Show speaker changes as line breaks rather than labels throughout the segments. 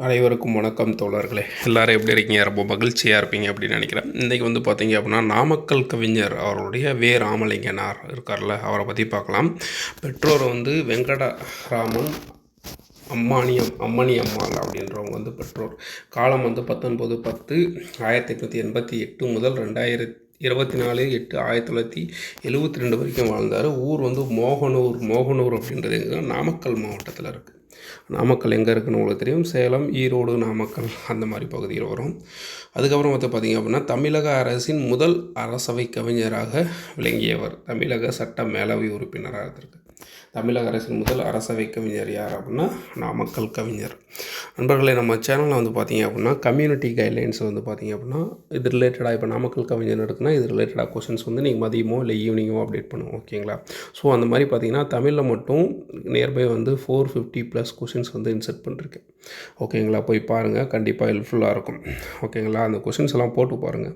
அனைவருக்கும் வணக்கம் தோழர்களே. எல்லோரும் எப்படி இருக்கீங்க? ரொம்ப மகிழ்ச்சியாக இருப்பீங்க அப்படின்னு நினைக்கிறேன். இன்றைக்கி வந்து பார்த்தீங்க அப்படின்னா, நாமக்கல் கவிஞர் அவருடைய ராமலிங்கனார் இருக்கார்ல, அவரை பற்றி பார்க்கலாம். பெற்றோர் வந்து வெங்கடராமன் அம்மணி அம்மாள் அப்படின்றவங்க வந்து பெற்றோர். காலம் வந்து 19/10/1888 முதல் 24/8/1972 வரைக்கும் வாழ்ந்தார். ஊர் வந்து மோகனூர் அப்படின்றது நாமக்கல் மாவட்டத்தில் இருக்குது. நாமக்கல் எங்கே இருக்குன்னு உங்களுக்கு தெரியும். சேலம், ஈரோடு, நாமக்கல் அந்த மாதிரி பகுதியில் வரும். அதுக்கப்புறம் வந்து பார்த்திங்க அப்படின்னா, தமிழக அரசின் முதல் அரசவை கவிஞராக விளங்கியவர். தமிழக சட்ட மேலவை உறுப்பினராக இருந்திருக்கு. தமிழக அரசின் முதல் அரசவை கவிஞர் யார் அப்படின்னா நாமக்கல் கவிஞர். நண்பர்களே, நம்ம சேனலில் வந்து பார்த்திங்க அப்படின்னா கம்யூனிட்டி கைட்லைன்ஸ் வந்து பார்த்திங்க அப்படின்னா இது ரிலேட்டடாக இப்போ நாமக்கல் கவிஞர் இருக்குன்னா இது ரிலேட்டடாக கொஷின்ஸ் வந்து நீங்கள் மதியமோ இல்லை ஈவினிங்கோ அப்டேட் பண்ணுவோம். ஓகேங்களா? ஸோ அந்த மாதிரி பார்த்திங்கன்னா தமிழில் மட்டும் நியர்பை வந்து 450+ கொஷின்ஸ் வந்து இன்செர்ட் பண்ணிருக்கேன். ஓகேங்களா? போய் பாருங்கள், கண்டிப்பாக ஹெல்ப்ஃபுல்லாக இருக்கும். ஓகேங்களா? அந்த கொஷின்ஸ் எல்லாம் போட்டு பாருங்கள்.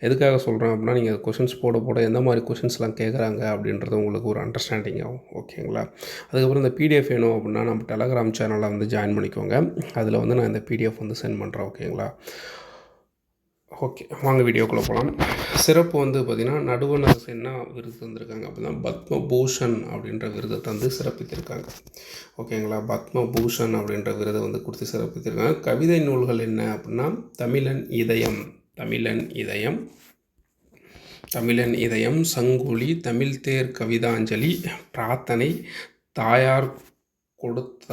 எதுக்காக சொல்கிறேன் அப்படின்னா, நீங்கள் கொஷின்ஸ் போட எந்த மாதிரி கொஷின்ஸ்லாம் கேட்குறாங்க அப்படின்றது உங்களுக்கு ஒரு அண்டர்ஸ்டாண்டிங் ஆகும். ஓகேங்களா? அதுக்கப்புறம் இந்த பிடிஎஃப் வேணும் அப்படின்னா நம்ம டெலகிராம் சேனலில் வந்து ஜாயின் பண்ணிக்கோங்க. அதில் வந்து நான் இந்த பிடிஎஃப் வந்து சென்ட் பண்ணுறேன். ஓகேங்களா? ஓகே, வாங்க வீடியோக்குள்ளே போகலாம். சிறப்பு வந்து பார்த்திங்கன்னா, நடுவண் என்ன விருது தந்திருக்காங்க அப்படின்னா பத்மபூஷன் அப்படின்ற விருதை தந்து சிறப்பித்திருக்காங்க. ஓகேங்களா? பத்மபூஷன் அப்படின்ற விருதை வந்து கொடுத்து சிறப்பித்திருக்காங்க. கவிதை நூல்கள் என்ன அப்படின்னா தமிழன் இதயம், சங்குலி, தமிழ்தேர் கவிதாஞ்சலி, பிரார்த்தனை, தாயார் கொடுத்த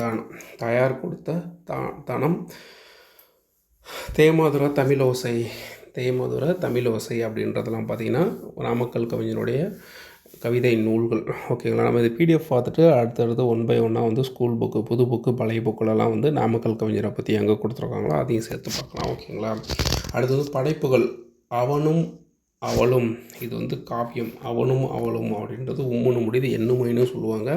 தனம், தேமதுர தமிழோசை அப்படின்றதெல்லாம் பார்த்திங்கன்னா நாமக்கல் கவிஞனுடைய கவிதை நூல்கள். ஓகேங்களா? நம்ம இது பிடிஎஃப் பார்த்துட்டு அடுத்தடுத்து 1 by 1 வந்து ஸ்கூல் புக்கு, புது புக்கு, பழைய புக்குலலாம் வந்து நாமக்கல் கவிஞரை பற்றி எங்கே கொடுத்துருக்காங்களோ அதையும் சேர்த்து பார்க்கலாம். ஓகேங்களா? அடுத்தது படைப்புகள். அவனும் அவளும், இது வந்து காவியம். அவனும் அவளும் அப்படின்றது உம்முன்னு முடியுது, எண்ணுமைன்னு சொல்லுவாங்க.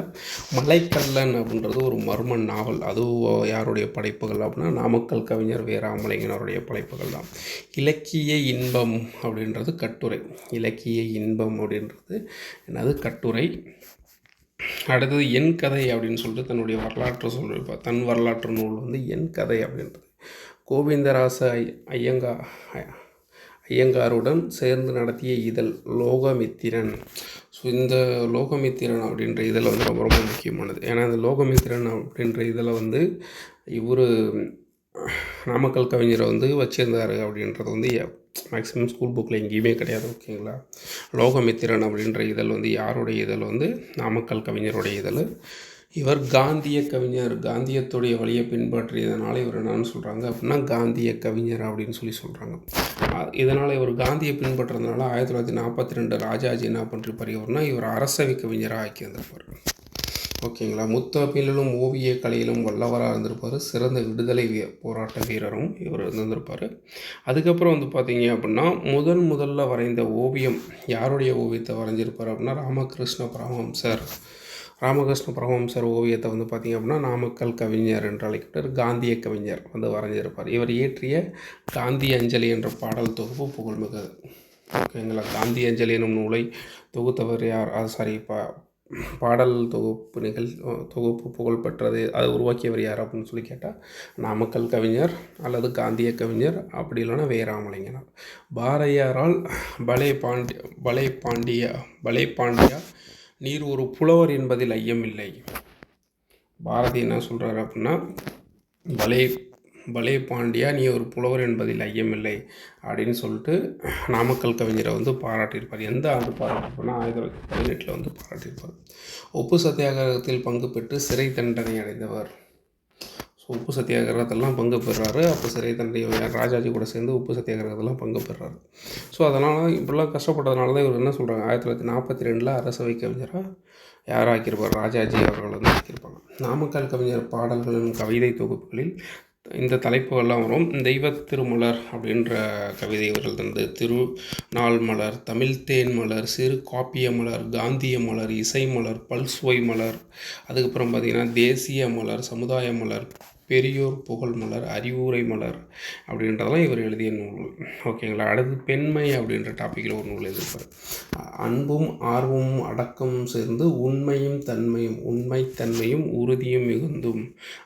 மலைக்கல்லன் அப்படின்றது ஒரு மர்ம நாவல். அதுவும் யாருடைய படைப்புகள் அப்படின்னா நாமக்கல் கவிஞர் ராமலிங்கனாருடைய படைப்புகள் தான். இலக்கிய இன்பம் அப்படின்றது கட்டுரை. இலக்கிய இன்பம் அப்படின்றது என்னது? கட்டுரை. அடுத்தது என் கதை அப்படின்னு சொல்லிட்டு தன்னுடைய வரலாற்று சொல்லியிருப்பார். தன் வரலாற்று நூல் வந்து என் கதை அப்படின்றது. கோவிந்தராச ஐயங்காருடன் சேர்ந்து நடத்திய இதழ் லோகமித்திரன். ஸோ இந்த லோகமித்திரன் அப்படின்ற இதில் வந்து ரொம்ப ரொம்ப முக்கியமானது. ஏன்னா இந்த லோகமித்திரன் அப்படின்ற இதில் வந்து இவர் நாமக்கல் கவிஞரை வந்து வச்சுருந்தார் அப்படின்றது வந்து மேக்ஸிமம் ஸ்கூல் புக்கில் எங்கேயுமே கிடையாது. ஓகேங்களா? லோகமித்திரன் அப்படின்ற இதழ் வந்து யாருடைய இதழ் வந்து நாமக்கல் கவிஞருடைய இதழ். இவர் காந்திய கவிஞர். காந்தியத்துடைய வழியை பின்பற்றியதனால இவர் என்னன்னு சொல்கிறாங்க அப்படின்னா காந்திய கவிஞர் அப்படின்னு சொல்கிறாங்க. இதனால் இவர் காந்தியை பின்பற்றுறதுனால 1942 ராஜாஜி என்ன பண்ணிருப்பார் இவர்னா இவர் அரசவை கவிஞராக ஆக்கி வந்திருப்பார். ஓகேங்களா? முத்தமிழிலும் ஓவிய கலையிலும் வல்லவராக இருந்திருப்பார். சிறந்த விடுதலை போராட்ட வீரரும் இவர் இருந்திருப்பார். அதுக்கப்புறம் வந்து பார்த்தீங்க அப்படின்னா முதல்ல வரைந்த ஓவியம் யாருடைய ஓவியத்தை வரைஞ்சிருப்பார் அப்படின்னா ராமகிருஷ்ண பரமஹம்சர் ஓவியத்தை வந்து பார்த்திங்க அப்படின்னா நாமக்கல் கவிஞர் என்று அழைக்கப்பட்ட காந்திய கவிஞர் வந்து வரைஞ்சிருப்பார். இவர் இயற்றிய காந்தி அஞ்சலி என்ற பாடல் தொகுப்பு புகழ்மிகு. ஓகேங்களா? காந்தி அஞ்சலி எனும் நூலை தொகுத்தவர் யார்? பாடல் தொகுப்பு புகழ்பெற்றது. அதை உருவாக்கியவர் யார் அப்படின்னு சொல்லி கேட்டால் நாமக்கல் கவிஞர் அல்லது காந்திய கவிஞர், அப்படி இல்லைன்னா ராமலிங்கனார். பாரதியாரால் பலே பாண்டியா நீர் ஒரு புலவர் என்பதில் ஐயமில்லை. பாரதி என்ன சொல்கிறார் அப்படின்னா பலே பாண்டியா நீ ஒரு புலவர் என்பதில் ஐயமில்லை அப்படின்னு சொல்லிட்டு நாமக்கல் கவிஞரை வந்து பாராட்டியிருப்பார். எந்த ஆண்டு பாராட்டியிருப்பார்னா 1918 வந்து பாராட்டியிருப்பார். உப்பு சத்தியாகிரகத்தில் பங்கு பெற்று சிறை தண்டனை அடைந்தவர். உப்பு சத்தியாகிரகத்தெல்லாம் பங்கு பெறாரு. அப்போ சிறை தண்டனை ராஜாஜி கூட சேர்ந்து உப்பு சத்தியாகிரகத்தெல்லாம் பங்கு பெறாரு. ஸோ அதனால் இப்படிலாம் கஷ்டப்பட்டதுனால தான் இவர் என்ன சொல்கிறாங்க 1942 அரசவை கவிஞராக யார் ஆக்கியிருப்பார்? ராஜாஜி அவர்கள் வந்து ஆக்கியிருப்பாங்க. நாமக்கல் கவிஞர் பாடல்களின் கவிதை தொகுப்புகளில் இந்த தலைப்புகள்லாம் வரும். தெய்வ திருமலர் அப்படின்ற கவிதை இவர்கள் தந்து, திருநாள் மலர், தமிழ்தேன் மலர், சிறு காப்பிய மலர், காந்திய மலர், இசை மலர், பல்சுவை மலர், அதுக்கப்புறம் பார்த்திங்கன்னா தேசிய மலர், சமுதாய மலர், பெரியோர் புகழ் மலர், அறிவுரை மலர் அப்படின்றதெல்லாம் இவர் எழுதிய நூல்கள். ஓகேங்களா. அடுத்து பெண்மை அப்படின்ற டாப்பிக்கில் ஒரு நூல் எழுதியிருப்பார். அன்பும் ஆர்வமும் அடக்கமும் சேர்ந்து உண்மைத்தன்மையும் உறுதியும் மிகுந்தும்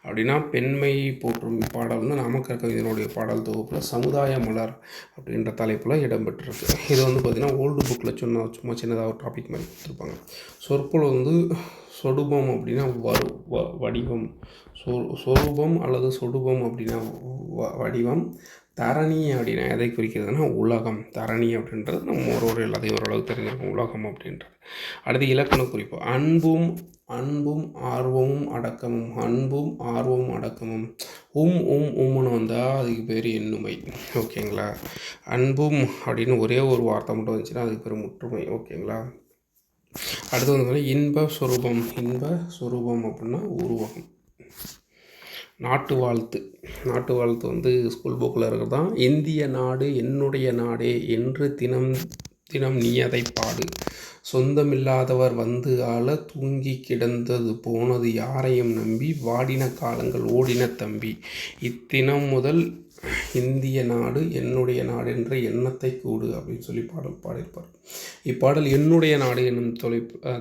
அப்படின்னா பெண்மை போற்றும் பாடல் வந்து நாமக்கல் கவிஞனுடைய பாடல் தொகுப்பில் சமுதாய மலர் அப்படின்ற தலைப்பில் இடம்பெற்றிருக்கு. இது வந்து பார்த்திங்கன்னா ஓல்டு புக்கில் சும்மா சின்னதாக ஒரு டாபிக் மாதிரி கொடுத்துருப்பாங்க. சொற்பொருள் வந்து சொடுபம் அப்படின்னா வடிவம், சொரூபம் அல்லது சொடுபம் அப்படின்னா வடிவம், தரணி அப்படின்னா எதை குறிக்கிறதுனா உலகம். தரணி அப்படின்றது நம்ம ஒரு எல்லாத்தையும் ஓரளவுக்கு தெரிஞ்சிருக்கும் உலகம் அப்படின்றது. அடுத்து இலக்கண குறிப்பு. அன்பும் ஆர்வமும் அடக்கமும் உம்னு வந்தால் அதுக்கு பேர் எண்ணுமை. ஓகேங்களா. அன்பும் அப்படின்னு ஒரே ஒரு வார்த்தை மட்டும் வந்துச்சுன்னா அதுக்கு பேர் முற்றுமை. ஓகேங்களா. அடுத்து வந்து இன்ப சொரூபம் அப்படின்னா உருவகம். நாட்டு வாழ்த்து வந்து ஸ்கூல் புக்கில் இருக்கிறது தான். இந்திய நாடு என்னுடைய நாடே என்று தினம் நீ அதை பாடு. சொந்தமில்லாதவர் வந்து ஆள தூங்கி கிடந்தது போனது யாரையும் நம்பி வாடின காலங்கள் ஓடின தம்பி. இத்தினம் முதல் இந்திய நாடு என்னுடைய நாடு என்ற எண்ணத்தை கூடு அப்படின்னு சொல்லி பாடல் பாடியிருப்பார். இப்பாடல் என்னுடைய நாடு என்னும்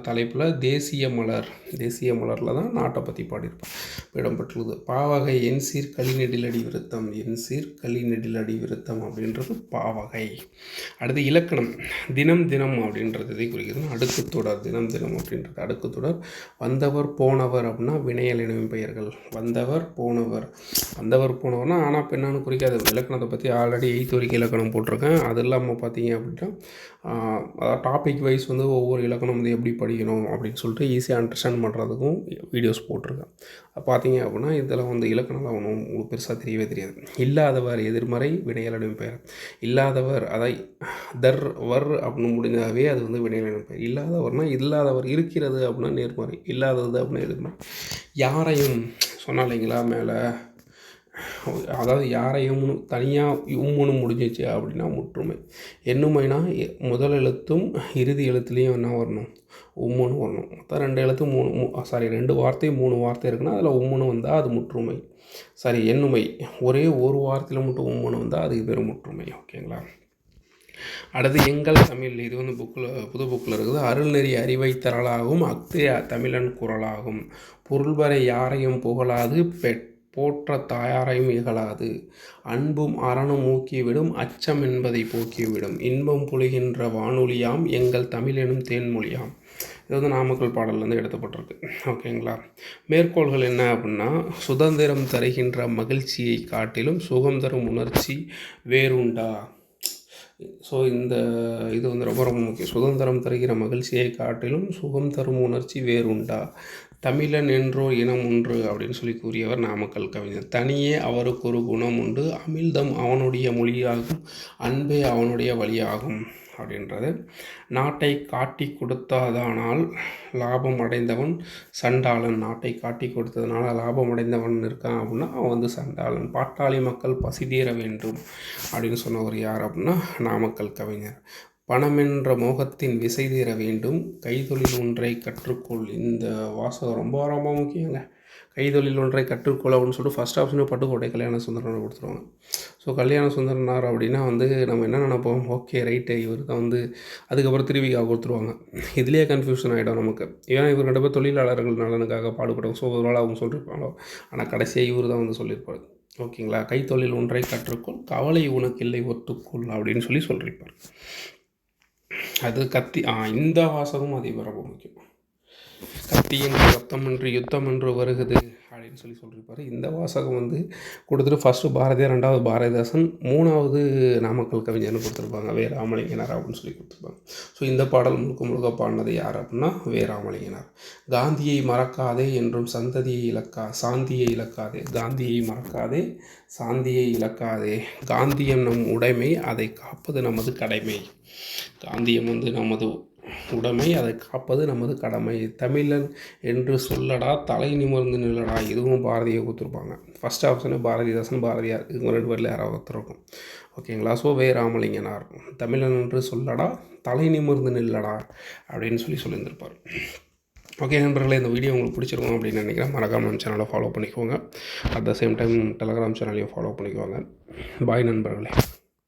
தலைப்பில் தேசிய மலரில் தான் நாட்டை பற்றி பாடியிருப்பார் இடம்பெற்றுள்ளது. பாவகை என் சீர் களிநெடிலடி விருத்தம் அப்படின்றது பாவகை. அடுத்து இலக்கணம். தினம் அப்படின்றது குறிக்கிறது அடுக்கு தொடர். தினம் அப்படின்றது அடுக்கு தொடர். வந்தவர் போனவர் அப்படின்னா வினையல் இணையும் பெயர்கள். வந்தவர் போனவர்னா ஆனால் பெண்ணான்னு குறிக்காது. இலக்கணத்தை பற்றி ஆல்ரெடி 8th வரைக்கும் இலக்கணம் போட்டிருக்கேன். அது இல்லாமல் பார்த்தீங்க அப்படின்னா டாபிக் வைஸ் வந்து ஒவ்வொரு இலக்கணம் வந்து எப்படி படிக்கணும் அப்படின்னு சொல்லிட்டு ஈஸியாக அண்டர்ஸ்டாண்ட் பண்ணுறதுக்கும் வீடியோஸ் போட்டிருக்கேன். பார்த்தீங்க அப்படின்னா இதில் வந்து இலக்கணம்லாம் ஒன்றும் உங்களுக்கு பெருசாக தெரியவே தெரியாது. இல்லாதவர் எதிர்மறை வினையலடையும் பெயர். இல்லாதவர் அதை வர் அப்படின்னு முடிஞ்சாவே அது வந்து வினையலடையும் பெயர். இல்லாதவர் இருக்கிறது அப்படின்னா நேர்மறை, இல்லாதது அப்படின்னா எதிர்மறை. யாரையும் சொன்னா இல்லைங்களா மேலே, அதாவது யாரையும் தனியாக உம்முன்னு முடிஞ்சிச்சு அப்படின்னா முற்றுமை. எண்ணுமைனா முதல் எழுத்தும் இறுதி எழுத்துலேயும் என்ன வரணும், உம்முன்னு வரணும். மொத்தம் 2 எழுத்து 2 வார்த்தை 3 வார்த்தை இருக்குன்னா அதில் உம்முன்னு வந்தால் அது முற்றுமை. எண்ணுமை ஒரே ஒரு வார்த்தையில் மட்டும் உம்முன்னு வந்தால் அதுக்கு பேர் முற்றுமை. ஓகேங்களா. அடுத்து எங்கள் தமிழ். இது வந்து புது புக்கில் இருக்குது. அருள்நெறி அறிவை தரலாகும் அக்தே தமிழன் குரலாகும். பொருள்வரை யாரையும் புகழாது போற்ற தாயாரையும் இகழாது. அன்பும் அறனும் ஊக்கிவிடும் அச்சம் என்பதை போக்கிவிடும். இன்பம் பொழிகின்ற வானொலியாம் எங்கள் தமிழ் எனும் தேன்மொழியாம். இது வந்து நாமக்கல் பாடல்லேருந்து எடுக்கப்பட்டிருக்கு. ஓகேங்களா. மேற்கோள்கள் என்ன அப்படின்னா, சுதந்திரம் தருகின்ற மகிழ்ச்சியை காட்டிலும் சுகம் தரும் உணர்ச்சி வேறுண்டா. இது வந்து ரொம்ப முக்கியம். சுதந்திரம் தருகிற மகிழ்ச்சியை காட்டிலும் சுகம் தரும் உணர்ச்சி வேறுண்டா. தமிழன் என்றோ இனம் ஒன்று அப்படின்னு சொல்லி கூறியவர் நாமக்கல் கவிஞர். தனியே அவருக்கு ஒரு குணம் உண்டு, அமிழ்தம் அவனுடைய மொழியாகும், அன்பே அவனுடைய வழியாகும் அப்படின்றது. நாட்டை காட்டி கொடுத்ததானால் லாபம் அடைந்தவன் சண்டாளன். நாட்டை காட்டி கொடுத்ததுனால லாபம் அடைந்தவன் இருக்கான் அப்படின்னா அவன் வந்து சண்டாளன். பாட்டாளி மக்கள் பசி தீர வேண்டும் அப்படின்னு சொன்னவர் யார் அப்படின்னா நாமக்கல் கவிஞர். பணமென்ற மோகத்தின் விசை தீர வேண்டும், கைத்தொழில் ஒன்றை கற்றுக்கொள். இந்த வாசகம் ரொம்ப முக்கியங்க. கைத்தொழில் ஒன்றை கற்றுக்கொள் அப்படின்னு சொல்லிட்டு ஃபஸ்ட் ஆப்ஷனே பட்டுக்கோட்டை கல்யாண சுந்தரனார் கொடுத்துருவாங்க. கல்யாண சுந்தரனார் அப்படின்னா வந்து நம்ம என்ன நினைப்போம், ஓகே ரைட்டு இவர் தான் வந்து, அதுக்கப்புறம் திருவிக்கா கொடுத்துருவாங்க. இதுலேயே கன்ஃபியூஷன் ஆகிடும் நமக்கு. ஏன்னா இவர் 2 பேர் தொழிலாளர்கள் நலனுக்காக பாடுபட்டவங்க. ஒருவேளை அவங்க சொல்லியிருப்பாங்களோ, ஆனால் கடைசியாக இவர் தான் வந்து சொல்லியிருப்பார். ஓகேங்களா. கைத்தொழில் ஒன்றை கற்றுக்கொள், கவலை உனக்கு இல்லை ஒத்துக்கொள் அப்படின்னு சொல்லியிருப்பார். அது கத்தி. இந்த வாசகம் அதே ரொம்ப முக்கியம். கத்தி என்று ரத்தம் என்று யுத்தம் என்று வருகுது அப்படின்னு சொல்லியிருப்பார். இந்த வாசகம் வந்து கொடுத்துட்டு ஃபஸ்ட்டு பாரதியார், 2வது பாரதிதாசன், 3வது நாமக்கல் கவிஞர்னு கொடுத்துருப்பாங்க வே. ராமலிங்கனார் அப்படின்னு சொல்லி கொடுத்துருப்பாங்க. இந்த பாடல் முழுக்க பாடினது யார் அப்படின்னா வே. ராமலிங்கனார். காந்தியை மறக்காதே என்றும் சாந்தியை இழக்காதே. காந்தியை மறக்காதே, சாந்தியை இழக்காதே. காந்தியம் நம் உடைமை, அதை காப்பது நமது கடமை. காந்தியம் வந்து நமது உடைமை, அதை காப்பது நமது கடமை. தமிழன் என்று சொல்லடா, தலை நிமிர்ந்து நில்லடா. இதுவும் பாரதியை கொடுத்துருப்பாங்க. First option Bharathidasan, Bharathiyar. இவங்க 2 பேரில் யாராவது ஒருத்தர் இருக்கும். ஓகேங்களா. வே. ராமலிங்கனார் தமிழன் என்று சொல்லடா, தலை நிமிர்ந்து நில்லடா அப்படின்னு சொல்லியிருந்திருப்பார். ஓகே நண்பர்களே, இந்த வீடியோ உங்களுக்கு பிடிச்சிருக்கும் அப்படின்னு நினைக்கிறேன். மறக்காம நம்ம சேனலை ஃபாலோ பண்ணிக்கோங்க. At the same time Telegram சேனலையும் ஃபாலோ பண்ணிக்கோங்க. பாய் நண்பர்களே.